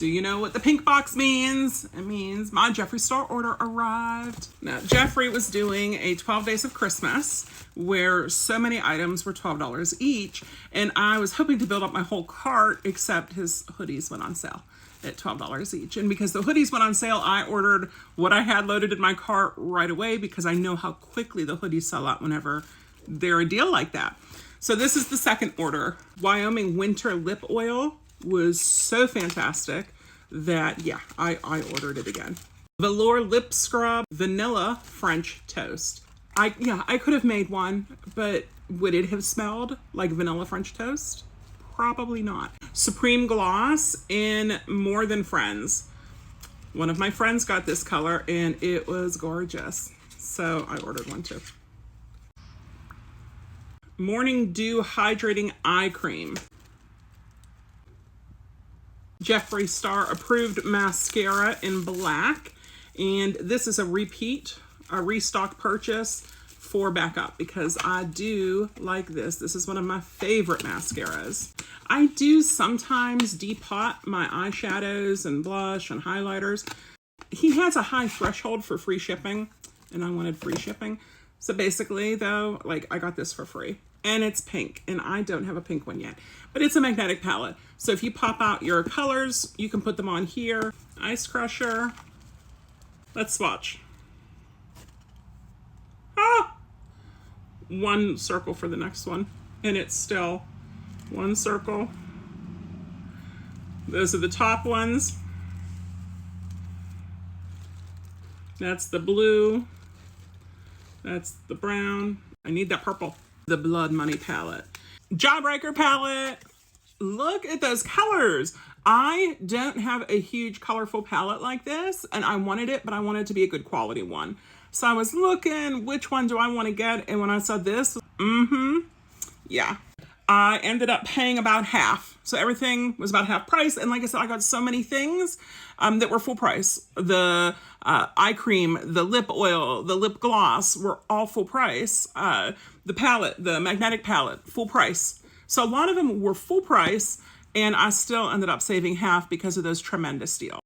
Do you know what the pink box means? It means my Jeffree Star order arrived. Now, Jeffree was doing a 12 Days of Christmas where so many items were $12 each, and I was hoping to build up my whole cart, except his hoodies went on sale at $12 each. And because the hoodies went on sale, I ordered what I had loaded in my cart right away because I know how quickly the hoodies sell out whenever they're a deal like that. So this is the second order. Wyoming Winter Lip Oil was so fantastic that, yeah, I ordered it again. Velour Lip Scrub Vanilla French Toast. I could have made one, but would it have smelled like vanilla French toast? Probably not. Supreme Gloss in More Than Friends. One of my friends got this color and it was gorgeous, so I ordered one too. Morning Dew Hydrating Eye Cream. Jeffree Star Approved Mascara in black. And this is a restock purchase for backup because I do like this. This is one of my favorite mascaras. I do sometimes depot my eyeshadows and blush and highlighters. He has a high threshold for free shipping and I wanted free shipping. So basically though, like I got this for free. And it's pink, and I don't have a pink one yet, but it's a magnetic palette. So if you pop out your colors, you can put them on here. Ice Crusher. Let's swatch. Ah! One circle for the next one, and it's still one circle. Those are the top ones. That's the blue. That's the brown. I need that purple. The Blood Money palette. Jawbreaker palette. Look at those colors. I don't have a huge colorful palette like this, and I wanted it, but I wanted it to be a good quality one. So I was looking, which one do I want to get? And when I saw this, yeah. I ended up paying about half. So everything was about half price. And like I said, I got so many things that were full price. The eye cream, the lip oil, the lip gloss were all full price. The palette, the magnetic palette, full price. So a lot of them were full price, and I still ended up saving half because of those tremendous deals.